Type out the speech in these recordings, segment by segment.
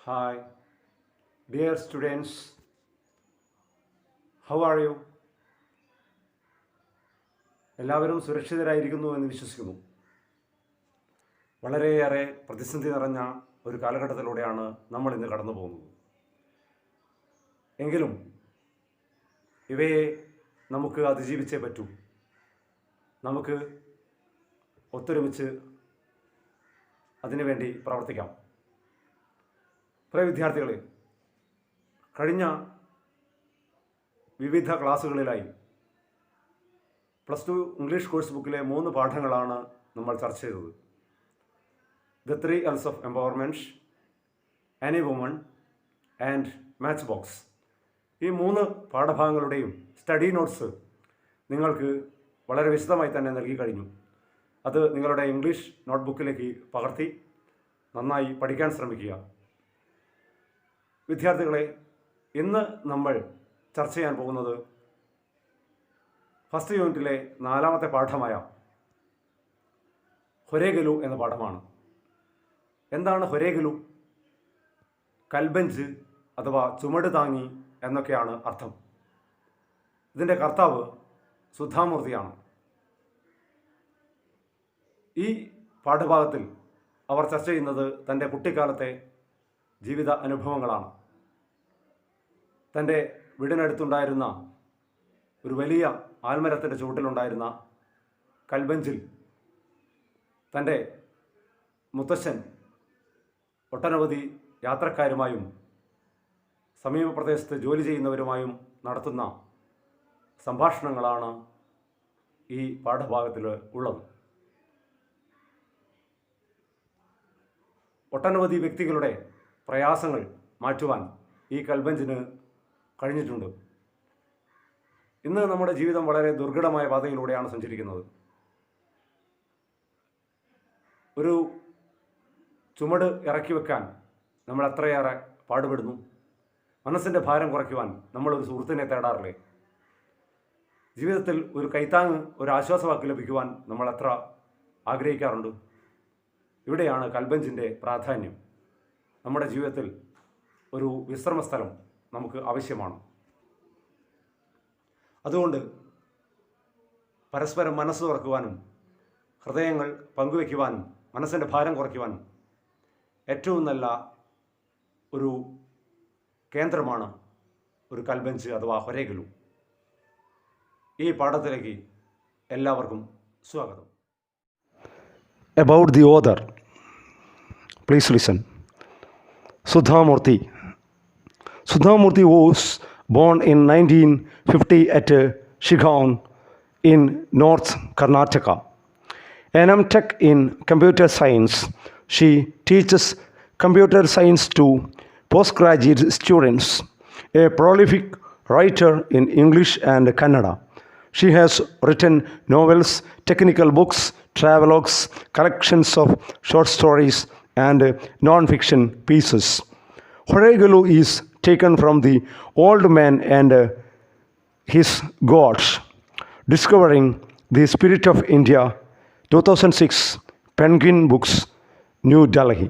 Hi, dear students, how are you? എല്ലാവരും സുരക്ഷിതരായിരിക്കുന്നു എന്ന് വിശ്വസിക്കുന്നു. വളരെയേറെ പ്രതിസന്ധി നിറഞ്ഞ ഒരു കാലഘട്ടത്തിലൂടെയാണ് നമ്മൾ ഇന്ന് കടന്നു പോകുന്നത്. എങ്കിലും ഇവയെ നമുക്ക് അതിജീവിച്ചേ പറ്റൂ. നമുക്ക് ഒത്തൊരുമിച്ച് അതിനുവേണ്ടി പ്രവർത്തിക്കാം. പ്രിയ വിദ്യാർത്ഥികളെ, കഴിഞ്ഞ വിവിധ ക്ലാസ്സുകളിലായി +2 ഇംഗ്ലീഷ് കോഴ്സ് ബുക്കിലെ 3 പാഠങ്ങളാണ് നമ്മൾ ചർച്ച ചെയ്തത്. The 3 L's of empowerment, Annie woman and match box. ഈ 3 പാഠഭാഗങ്ങളുടെയും സ്റ്റഡി നോട്ട്സ് നിങ്ങൾക്ക് വളരെ വിശദമായി തന്നെ നൽകി കഴിഞ്ഞു. അത് നിങ്ങളുടെ ഇംഗ്ലീഷ് നോട്ട്ബുക്കിലേക്ക് പകർത്തി നന്നായി പഠിക്കാൻ ശ്രമിക്കുക. വിദ്യാർത്ഥികളെ, ഇന്ന് നമ്മൾ ചർച്ച ചെയ്യാൻ പോകുന്നത് ഫസ്റ്റ് യൂണിറ്റിലെ 4ാമത്തെ പാഠമായ ഹൊരേഗലു എന്ന പാഠമാണ്. എന്താണ് ഹൊരേഗലു? കൽബഞ്ച് അഥവാ ചുമട് താങ്ങി എന്നൊക്കെയാണ് അർത്ഥം. ഇതിൻ്റെ കർത്താവ് സുധാമൂർത്തിയാണ്. ഈ പാഠഭാഗത്തിൽ അവർ ചർച്ച ചെയ്യുന്നത് തൻ്റെ കുട്ടിക്കാലത്തെ ജീവിത അനുഭവങ്ങളാണ്. തൻ്റെ വീടിനടുത്തുണ്ടായിരുന്ന ഒരു വലിയ ആൽമരത്തിൻ്റെ ചുവട്ടിലുണ്ടായിരുന്ന കൽബഞ്ചിൽ തൻ്റെ മുത്തശ്ശൻ ഒട്ടനവധി യാത്രക്കാരുമായും സമീപ പ്രദേശത്ത് ജോലി ചെയ്യുന്നവരുമായും നടത്തുന്ന സംഭാഷണങ്ങളാണ് ഈ പാഠഭാഗത്തിൽ ഉള്ളത്. ഒട്ടനവധി വ്യക്തികളുടെ പ്രയാസങ്ങൾ മാറ്റുവാൻ ഈ കൽബഞ്ചിന് കഴിഞ്ഞിട്ടുണ്ട്. ഇന്ന് നമ്മുടെ ജീവിതം വളരെ ദുർഘടമായ പാതയിലൂടെയാണ് സഞ്ചരിക്കുന്നത്. ഒരു ചുമട് ഇറക്കി വെക്കാൻ നമ്മൾ എത്രയേറെ പാടുപെടുന്നു. മനസ്സിൻ്റെ ഭാരം കുറയ്ക്കുവാൻ നമ്മളൊരു സുഹൃത്തിനെ തേടാറില്ലേ? ജീവിതത്തിൽ ഒരു കൈത്താങ്ങ്, ഒരു ആശ്വാസവാക്ക് ലഭിക്കുവാൻ നമ്മൾ എത്ര ആഗ്രഹിക്കാറുണ്ട്. ഇവിടെയാണ് കൽബഞ്ചിൻ്റെ പ്രാധാന്യം. നമ്മുടെ ജീവിതത്തിൽ ഒരു വിശ്രമസ്ഥലം നമുക്ക് ആവശ്യമാണ്. അതുകൊണ്ട് പരസ്പരം മനസ്സ് തുറക്കുവാനും ഹൃദയങ്ങൾ പങ്കുവയ്ക്കുവാനും മനസ്സിൻ്റെ ഭാരം കുറയ്ക്കുവാനും ഏറ്റവും നല്ല ഒരു കേന്ദ്രമാണ് ഒരു കൽബഞ്ച് അഥവാ ഹൊരേഗലു. ഈ പാഠത്തിലേക്ക് എല്ലാവർക്കും സ്വാഗതം. About the author, please listen. Sudhamurthy. Sudhamurthy was born in 1950 at Shiggaon in North Karnataka. An M.Tech in computer science, she teaches computer science to postgraduate students. A prolific writer in English and Kannada, she has written novels, technical books, travelogues, collections of short stories, and non-fiction pieces. Hොරේගලු is taken from the old man and his gods, discovering the spirit of India, 2006, Penguin Books, New Delhi.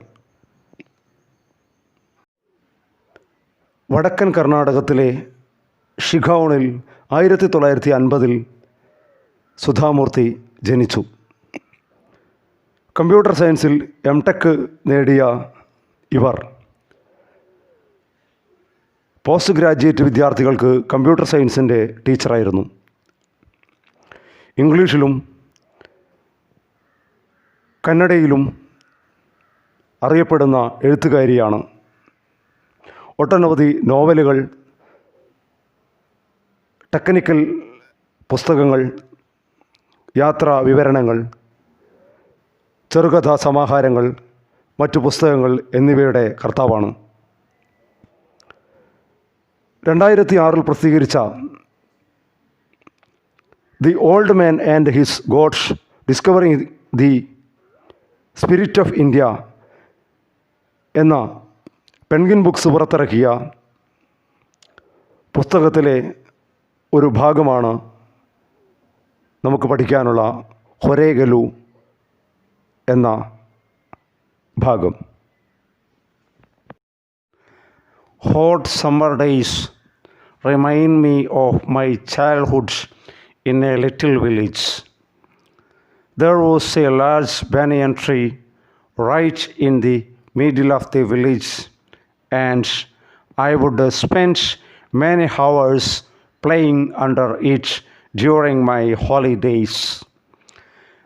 വടക്കൻ കർണാടകത്തിലെ ഷിഗൌണിൽ 1950 സുധാമൂർത്തി ജനിച്ചു. Computer സയൻസിൽ M.Tech നേടിയ ഇവർ post graduate വിദ്യാർത്ഥികൾക്ക് computer സയൻസിൻ്റെ ടീച്ചറായിരുന്നു. ഇംഗ്ലീഷിലും കന്നഡയിലും അറിയപ്പെടുന്ന എഴുത്തുകാരിയാണ്. ഒട്ടനവധി നോവലുകൾ, ടെക്നിക്കൽ പുസ്തകങ്ങൾ, യാത്രാ വിവരണങ്ങൾ, ചെറുകഥാ സമാഹാരങ്ങൾ, മറ്റു പുസ്തകങ്ങൾ എന്നിവയുടെ കർത്താവാണ്. 2006 പ്രസിദ്ധീകരിച്ച the old man and his gods, discovering the spirit of India എന്ന പെൻഗ്വിൻ ബുക്സ് പുറത്തിറക്കിയ പുസ്തകത്തിലെ ഒരു ഭാഗമാണ് നമുക്ക് പഠിക്കാനുള്ള ഹൊരേഗലു എന്ന ഭാഗം. Hot summer days remind me of my childhood in a little village. There was a large banyan tree right in the middle of the village, and I would spend many hours playing under it during my holidays.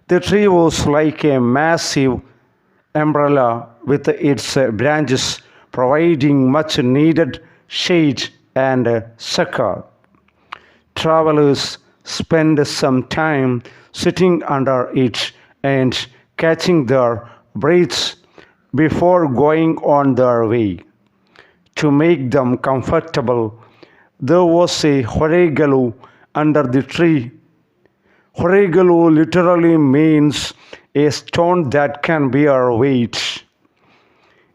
The tree was like a massive umbrella with its branches providing much needed shade and succor. Travelers spend some time sitting under it and catching their breaths before going on their way. To make them comfortable, there was a horegalu under the tree. Horegalu literally means a stone that can bear weight.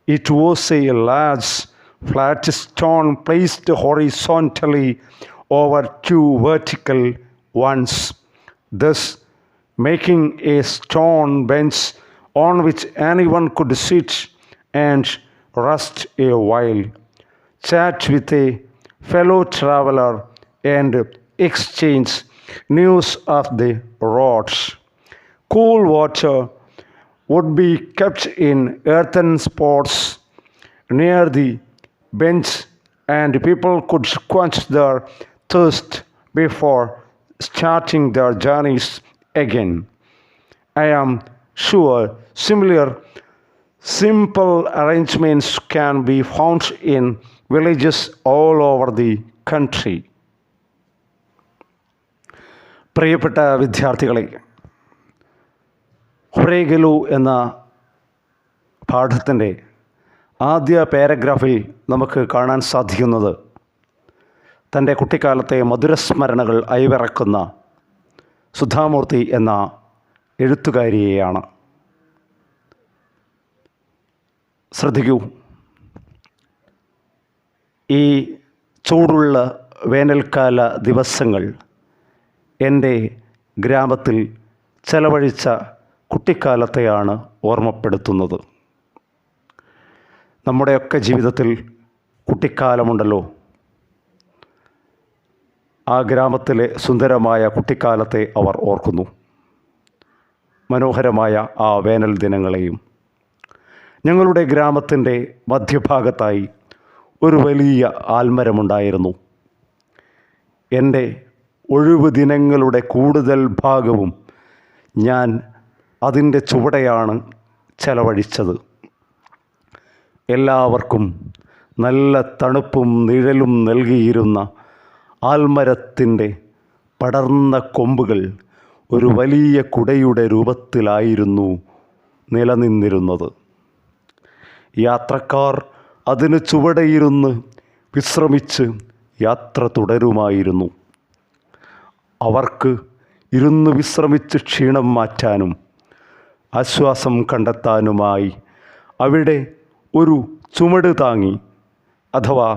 It was a large, flat stone placed horizontally over two vertical ones, thus making a stone bench on which anyone could sit and rest a while, chat with a fellow traveler, and exchange news of the roads. Cool water would be kept in earthen pots near the bench, and people could quench their thirst before starting their journeys again. I am sure similar simple arrangements can be found in villages all over the country. പ്രിയപ്പെട്ട വിദ്യാർത്ഥികളെ, ഹൊറേഗലു എന്ന പാഠത്തിൻ്റെ ആദ്യ പാരഗ്രാഫിൽ നമുക്ക് കാണാൻ സാധിക്കുന്നത് തൻ്റെ കുട്ടിക്കാലത്തെ മധുരസ്മരണകൾ അയവിറക്കുന്ന സുധാമൂർത്തി എന്ന എഴുത്തുകാരിയെയാണ്. ശ്രദ്ധിക്കൂ, ഈ ചൂടുള്ള വേനൽക്കാല ദിവസങ്ങൾ എൻ്റെ ഗ്രാമത്തിൽ ചെലവഴിച്ച കുട്ടിക്കാലത്തെയാണ് ഓർമ്മപ്പെടുത്തുന്നത്. നമ്മുടെയൊക്കെ ജീവിതത്തിൽ കുട്ടിക്കാലമുണ്ടല്ലോ. ആ ഗ്രാമത്തിലെ സുന്ദരമായ കുട്ടിക്കാലത്തെ അവർ ഓർക്കുന്നു, മനോഹരമായ ആ വേനൽ ദിനങ്ങളെയും. ഞങ്ങളുടെ ഗ്രാമത്തിൻ്റെ മധ്യഭാഗത്തായി ഒരു വലിയ ആൽമരമുണ്ടായിരുന്നു. എൻ്റെ ഒഴിവ് ദിനങ്ങളുടെ കൂടുതൽ ഭാഗവും ഞാൻ അതിൻ്റെ ചുവടെയാണ് ചെലവഴിച്ചത്. എല്ലാവർക്കും നല്ല തണുപ്പും നിഴലും നൽകിയിരുന്ന ആൽമരത്തിൻ്റെ പടർന്ന കൊമ്പുകൾ ഒരു വലിയ കുടയുടെ രൂപത്തിലായിരുന്നു നിലനിന്നിരുന്നത്. യാത്രക്കാർ അതിന് ചുവടെയിരുന്ന് വിശ്രമിച്ച് യാത്ര തുടരുമായിരുന്നു. അവർക്ക് ഇരുന്ന് വിശ്രമിച്ച് ക്ഷീണം മാറ്റാനും ആശ്വാസം കണ്ടെത്താനുമായി അവിടെ ഒരു ചുമട് താങ്ങി, അഥവാ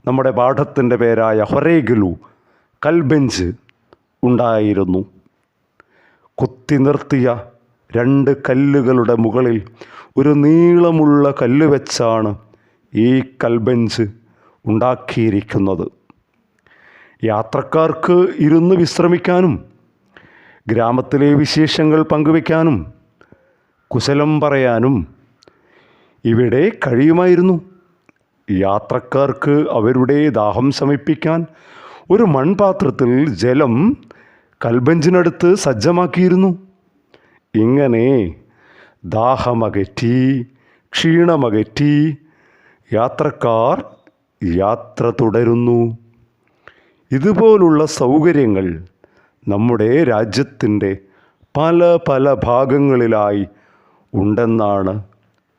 നമ്മുടെ പാഠത്തിൻ്റെ പേരായ ഹൊറേഗലു കൽബെഞ്ച് ഉണ്ടായിരുന്നു. കുത്തി നിർത്തിയ രണ്ട് കല്ലുകളുടെ മുകളിൽ ഒരു നീളമുള്ള കല്ല് വെച്ചാണ് ഈ കൽബെഞ്ച് ഉണ്ടാക്കിയിരിക്കുന്നത്. യാത്രക്കാർക്ക് ഇരുന്ന് വിശ്രമിക്കാനും ഗ്രാമത്തിലെ വിശേഷങ്ങൾ പങ്കുവയ്ക്കാനും കുശലം പറയാനും ഇവിടെ കഴിയുമായിരുന്നു. യാത്രക്കാർക്ക് അവരുടെ ദാഹം ശമിപ്പിക്കാൻ ഒരു മൺപാത്രത്തിൽ ജലം കൽബെഞ്ചിനടുത്ത് സജ്ജമാക്കിയിരുന്നു. ഇങ്ങനെ ദാഹമകറ്റി ക്ഷീണമകറ്റി യാത്രക്കാർ യാത്ര തുടരുന്നു. ഇതുപോലുള്ള സൗകര്യങ്ങൾ നമ്മുടെ രാജ്യത്തിൻ്റെ പല പല ഭാഗങ്ങളിലായി ഉണ്ടെന്നാണ്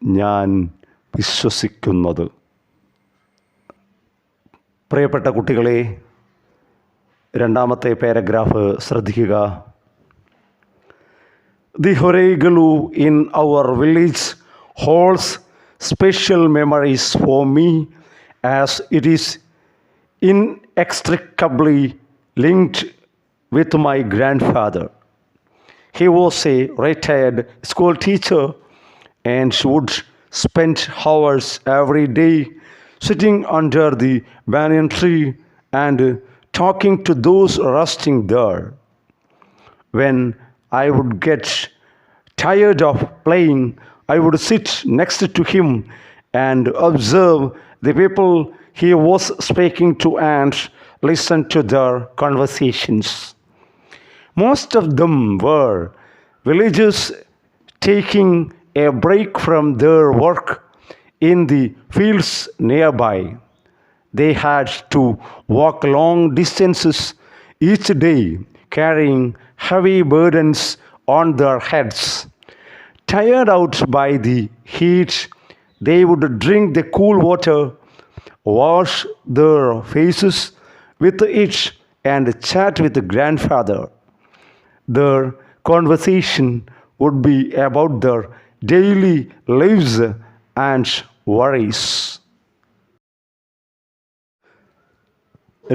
ഞാൻ വിശ്വസിക്കുന്നത്. പ്രിയപ്പെട്ട കുട്ടികളെ, രണ്ടാമത്തെ പാരഗ്രാഫ് ശ്രദ്ധിക്കുക. The Horegalu in our village holds special memories for me as it is inextricably linked with my grandfather. He was a retired school teacher and would spend hours every day sitting under the banyan tree and talking to those resting there. When I would get tired of playing, I would sit next to him and observe the people he was speaking to and listen to their conversations. Most of them were villagers taking a break from their work in the fields nearby. They had to walk long distances each day, carrying heavy burdens on their heads. Tired out by the heat, they would drink the cool water, wash their faces with it, and chat with the grandfather. Their conversation would be about their daily lives and worries.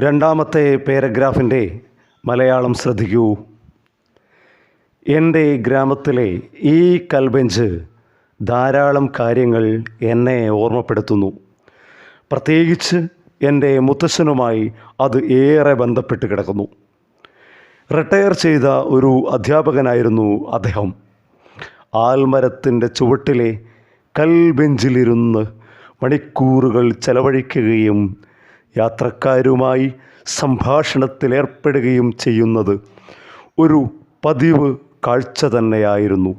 രണ്ടാമത്തെ പാരഗ്രാഫിൻ്റെ മലയാളം ശ്രദ്ധിക്കൂ. എൻ്റെ ഗ്രാമത്തിലെ ഈ കൽബെഞ്ച് ധാരാളം കാര്യങ്ങൾ എന്നെ ഓർമ്മപ്പെടുത്തുന്നു. പ്രത്യേകിച്ച് എൻ്റെ മുത്തശ്ശനുമായി അത് ഏറെ ബന്ധപ്പെട്ട് കിടക്കുന്നു. റിട്ടയർ ചെയ്ത ഒരു അധ്യാപകനായിരുന്നു അദ്ദേഹം. ആൽമരത്തിൻ്റെ ചുവട്ടിലെ കൽബെഞ്ചിലിരുന്ന് മണിക്കൂറുകൾ ചെലവഴിക്കുകയും യാത്രക്കാരുമായി സംഭാഷണത്തിലേർപ്പെടുകയും ചെയ്യുന്നത് ഒരു പതിവ് കാഴ്ച തന്നെയായിരുന്നു.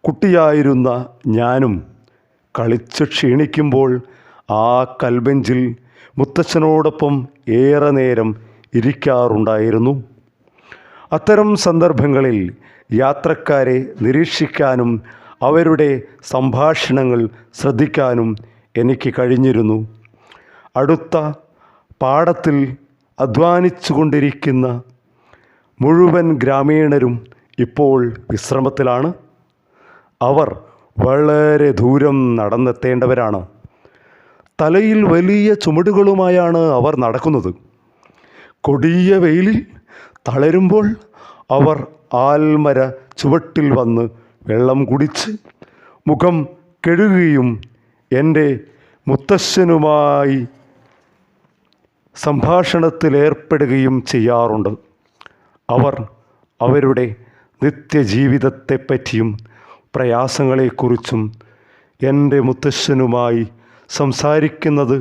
കുട്ടിയായിരുന്ന ഞാനും കളിച്ച് ക്ഷീണിക്കുമ്പോൾ ആ കൽബെഞ്ചിൽ മുത്തച്ഛനോടൊപ്പം ഏറെ നേരം ഇരിക്കാറുണ്ടായിരുന്നു. അത്തരം സന്ദർഭങ്ങളിൽ യാത്രക്കാരെ നിരീക്ഷിക്കാനും അവരുടെ സംഭാഷണങ്ങൾ ശ്രദ്ധിക്കാനും എനിക്ക് കഴിഞ്ഞിരുന്നു. അടുത്ത പാടത്തിൽ അധ്വാനിച്ചു കൊണ്ടിരിക്കുന്ന മുഴുവൻ ഗ്രാമീണരും ഇപ്പോൾ വിശ്രമത്തിലാണ്. അവർ വളരെ ദൂരം നടന്നെത്തേണ്ടവരാണ്. തലയിൽ വലിയ ചുമടുകളുമായാണ് അവർ നടക്കുന്നത്. കൊടിയ വെയിലിൽ തളരുമ്പോൾ അവർ ആൽമര ചുവട്ടിൽ വന്ന് വെള്ളം കുടിച്ച് മുഖം കഴുകുകയും എൻ്റെ മുത്തശ്ശനുമായി സംഭാഷണത്തിലേർപ്പെടുകയും ചെയ്യാറുണ്ട്. അവർ അവരുടെ നിത്യജീവിതത്തെപ്പറ്റിയും പ്രയാസങ്ങളെക്കുറിച്ചും എൻ്റെ മുത്തശ്ശനുമായി സംസാരിക്കുന്നത്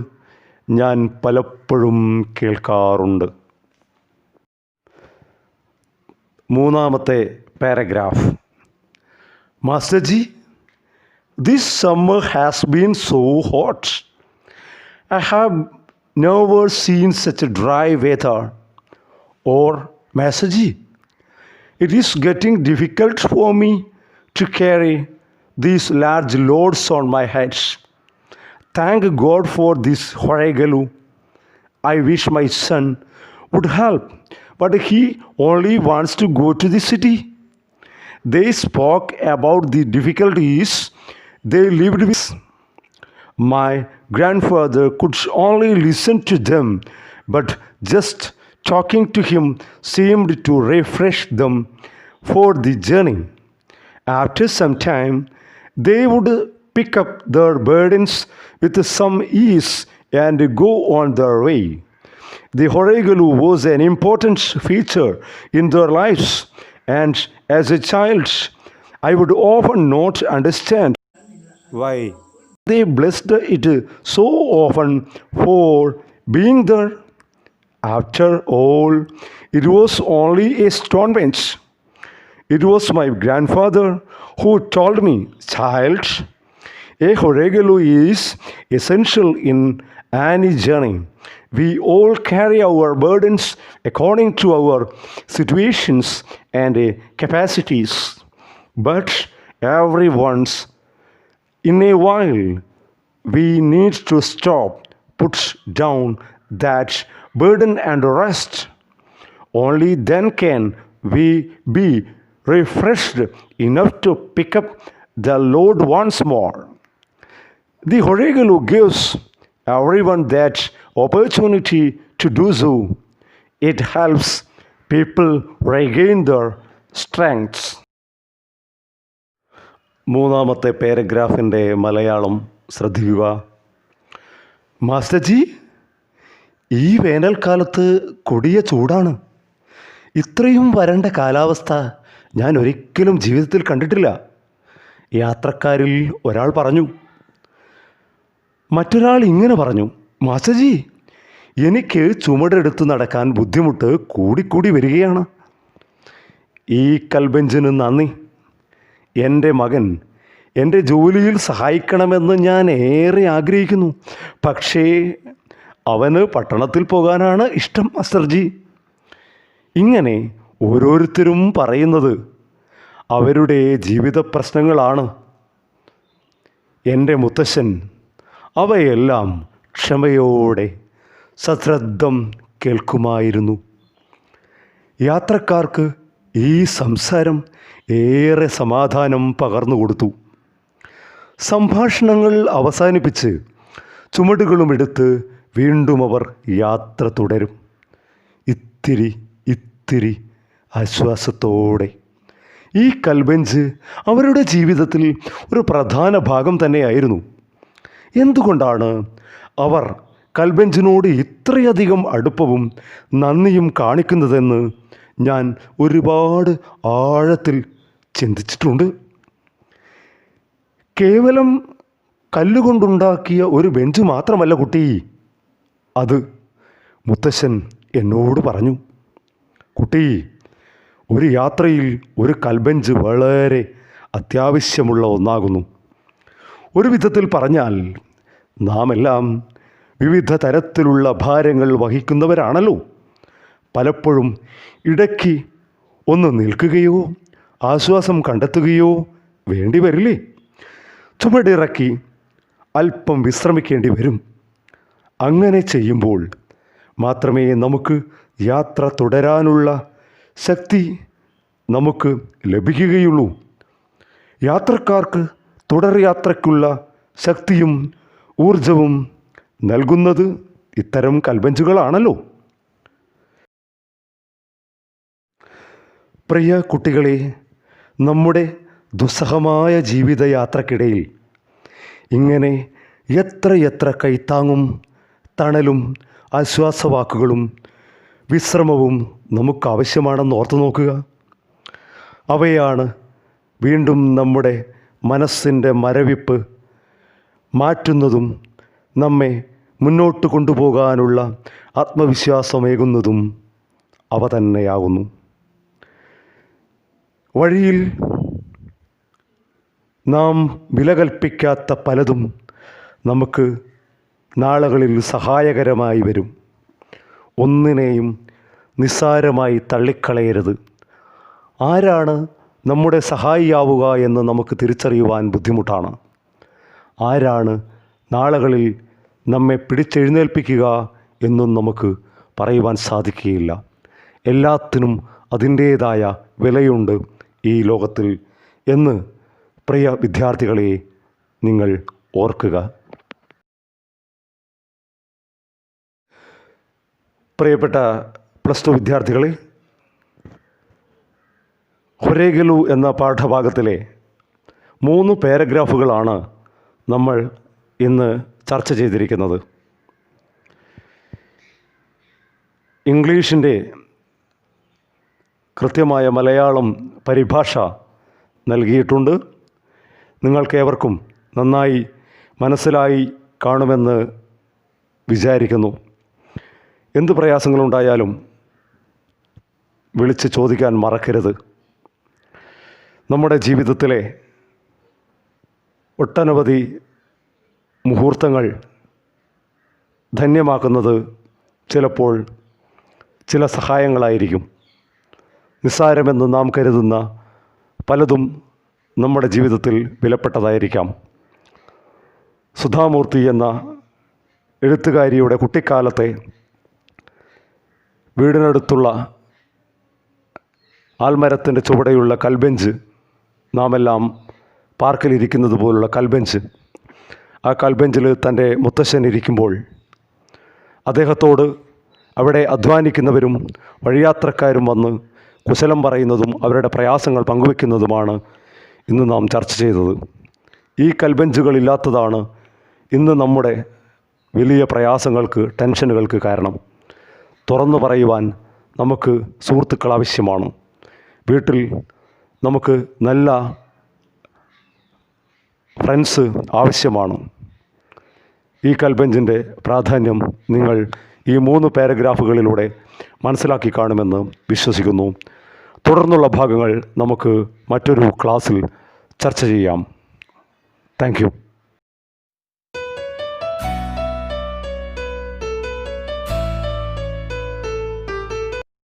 ഞാൻ പലപ്പോഴും കേൾക്കാറുണ്ട്. മൂന്നാമത്തെ paragraph. Master ji, this summer has been so hot. I have never seen such a dry weather. Or, Master ji, it is getting difficult for me to carry these large loads on my head. Thank God for this Horegalu. I wish my son would help, but he only wants to go to the city. They spoke about the difficulties they lived with. My grandfather could only listen to them, but just talking to him seemed to refresh them for the journey. After some time, they would pick up their burdens with some ease and go on their way. The Horegalu was an important feature in their lives, and as a child, I would often not understand why they blessed it so often for being there. After all, it was only a stone bench. It was my grandfather who told me, "Child, a Horegalu is essential in any journey. We all carry our burdens according to our situations and capacities. But every once in a while, we need to stop, put down that burden and rest. Only then can we be refreshed enough to pick up the load once more." The Horegalu gives everyone that opportunity to do so. It helps people regain their strengths. മൂന്നാമത്തെ പാരഗ്രാഫിൻ്റെ മലയാളം ശ്രദ്ധിക്കുക. മാസ്റ്റർജി, ഈ വേനൽക്കാലത്ത് കൊടിയ ചൂടാണ്. ഇത്രയും വരണ്ട കാലാവസ്ഥ ഞാൻ ഒരിക്കലും ജീവിതത്തിൽ കണ്ടിട്ടില്ല. യാത്രക്കാരിൽ ഒരാൾ പറഞ്ഞു. മറ്റൊരാൾ ഇങ്ങനെ പറഞ്ഞു, മാസ്റ്റർജി, എനിക്ക് ചുമടെടുത്ത് നടക്കാൻ ബുദ്ധിമുട്ട് കൂടിക്കൂടി വരികയാണ്. ഈ കൽബെഞ്ചിന് നന്ദി. എൻ്റെ മകൻ എൻ്റെ ജോലിയിൽ സഹായിക്കണമെന്ന് ഞാൻ ഏറെ ആഗ്രഹിക്കുന്നു. പക്ഷേ അവന് പട്ടണത്തിൽ പോകാനാണ് ഇഷ്ടം മാസ്റ്റർജി. ഇങ്ങനെ ഓരോരുത്തരും പറയുന്നത് അവരുടെ ജീവിത പ്രശ്നങ്ങളാണ്. എൻ്റെ മുത്തശ്ശൻ അവയെല്ലാം ക്ഷമയോടെ സശ്രദ്ധം കേൾക്കുമായിരുന്നു. യാത്രക്കാർക്ക് ഈ സംസാരം ഏറെ സമാധാനം പകർന്നു കൊടുത്തു. സംഭാഷണങ്ങൾ അവസാനിപ്പിച്ച് ചുമടുകളുമെടുത്ത് വീണ്ടും അവർ യാത്ര തുടരും. ഇത്തിരി ആശ്വാസത്തോടെ. ഈ കൽബെഞ്ച് അവരുടെ ജീവിതത്തിൽ ഒരു പ്രധാന ഭാഗം തന്നെയായിരുന്നു. എന്തുകൊണ്ടാണ് അവർ കൽബെഞ്ചിനോട് ഇത്രയധികം അടുപ്പവും നന്ദിയും കാണിക്കുന്നതെന്ന് ഞാൻ ഒരുപാട് ആഴത്തിൽ ചിന്തിച്ചിട്ടുണ്ട്. കേവലം കല്ലുകൊണ്ടുണ്ടാക്കിയ ഒരു ബെഞ്ച് മാത്രമല്ല കുട്ടി അത്. മുത്തശ്ശൻ എന്നോട് പറഞ്ഞു, കുട്ടി, ഒരു യാത്രയിൽ ഒരു കൽബെഞ്ച് വളരെ അത്യാവശ്യമുള്ള ഒന്നാകുന്നു. ഒരു വിധത്തിൽ പറഞ്ഞാൽ നാം എല്ലാം വിവിധ തരത്തിലുള്ള ഭാരങ്ങൾ വഹിക്കുന്നവരാണല്ലോ. പലപ്പോഴും ഇടയ്ക്ക് ഒന്ന് നിൽക്കുകയോ ആശ്വാസം കണ്ടെത്തുകയോ വേണ്ടി വരില്ലേ? ചുമടിറക്കി അല്പം വിശ്രമിക്കേണ്ടി വരും. അങ്ങനെ ചെയ്യുമ്പോൾ മാത്രമേ നമുക്ക് യാത്ര തുടരാനുള്ള ശക്തി നമുക്ക് ലഭിക്കുകയുള്ളൂ. യാത്രക്കാർക്ക് തുടർ യാത്രയ്ക്കുള്ള ശക്തിയും ഊർജവും നൽകുന്നത് ഇത്തരം കൽബെഞ്ചുകളാണല്ലോ. പ്രിയ കുട്ടികളെ, നമ്മുടെ ദുസ്സഹമായ ജീവിതയാത്രക്കിടയിൽ ഇങ്ങനെ എത്ര കൈത്താങ്ങും തണലും ആശ്വാസവാക്കുകളും വിശ്രമവും നമുക്കാവശ്യമാണെന്ന് ഓർത്തു നോക്കുക. അവയാണ് വീണ്ടും നമ്മുടെ മനസ്സിൻ്റെ മരവിപ്പ് മാറ്റുന്നതും നമ്മെ മുന്നോട്ട് കൊണ്ടുപോകാനുള്ള ആത്മവിശ്വാസമേകുന്നതും അവ തന്നെയാകുന്നു. വഴിയിൽ നാം വില കൽപ്പിക്കാത്ത പലതും നമുക്ക് നാളുകളിൽ സഹായകരമായി വരും. ഒന്നിനെയും നിസ്സാരമായി തള്ളിക്കളയരുത്. ആരാണ് നമ്മുടെ സഹായിയാവുക എന്ന് നമുക്ക് തിരിച്ചറിയുവാൻ ബുദ്ധിമുട്ടാണ്. ആരാണ് നാളുകളിൽ നമ്മെ പിടിച്ചെഴുന്നേൽപ്പിക്കുക എന്നും നമുക്ക് പറയുവാൻ സാധിക്കുകയില്ല. എല്ലാത്തിനും അതിൻ്റേതായ വിലയുണ്ട് ഈ ലോകത്തിൽ എന്ന് പ്രിയ വിദ്യാർത്ഥികളെ നിങ്ങൾ ഓർക്കുക. പ്രിയപ്പെട്ട +2 വിദ്യാർത്ഥികളെ, ഹൊരേഗലു എന്ന പാഠഭാഗത്തിലെ 3 പാരഗ്രാഫുകളാണ് നമ്മൾ ഇന്ന് ചർച്ച ചെയ്തിരിക്കുന്നത്. ഇംഗ്ലീഷിൻ്റെ കൃത്യമായ മലയാളം പരിഭാഷ നൽകിയിട്ടുണ്ട്. നിങ്ങൾക്കേവർക്കും നന്നായി മനസ്സിലായി കാണുമെന്ന് വിചാരിക്കുന്നു. എന്ത് പ്രയാസങ്ങളുണ്ടായാലും വിളിച്ച് ചോദിക്കാൻ മറക്കരുത്. നമ്മുടെ ജീവിതത്തിലെ ഒട്ടനവധി മുഹൂർത്തങ്ങൾ ധന്യമാക്കുന്നത് ചിലപ്പോൾ ചില സഹായങ്ങളായിരിക്കും. നിസ്സാരമെന്ന് നാം കരുതുന്ന പലതും നമ്മുടെ ജീവിതത്തിൽ വിലപ്പെട്ടതായിരിക്കാം. സുധാമൂർത്തി എന്ന എഴുത്തുകാരിയുടെ കുട്ടിക്കാലത്തെ വീടിനടുത്തുള്ള ആൽമരത്തിൻ്റെ ചുവടെയുള്ള കൽബെഞ്ച്, നാമെല്ലാം പാർക്കിലിരിക്കുന്നത് പോലുള്ള കൽബെഞ്ച്, ആ കൽബെഞ്ചിൽ തൻ്റെ മുത്തശ്ശൻ ഇരിക്കുമ്പോൾ അദ്ദേഹത്തോട് അവിടെ അധ്വാനിക്കുന്നവരും വഴിയാത്രക്കാരും വന്ന് കുശലം പറയുന്നതും അവരുടെ പ്രയാസങ്ങൾ പങ്കുവെക്കുന്നതുമാണ് ഇന്ന് നാം ചർച്ച ചെയ്തത്. ഈ കൽബെഞ്ചുകളില്ലാത്തതാണ് ഇന്ന് നമ്മുടെ വലിയ പ്രയാസങ്ങൾക്ക്, ടെൻഷനുകൾക്ക് കാരണം. തുറന്നു പറയുവാൻ നമുക്ക് സുഹൃത്തുക്കൾ ആവശ്യമാണ്. വീട്ടിൽ നമുക്ക് നല്ല ഫ്രണ്ട്സ് ആവശ്യമാണ്. ഈ കൽബെഞ്ചിൻ്റെ പ്രാധാന്യം നിങ്ങൾ ഈ 3 പാരഗ്രാഫുകളിലൂടെ മനസ്സിലാക്കി കാണുമെന്ന് വിശ്വസിക്കുന്നു. തുടർന്നുള്ള ഭാഗങ്ങൾ നമുക്ക് മറ്റൊരു ക്ലാസ്സിൽ ചർച്ച ചെയ്യാം. Thank you.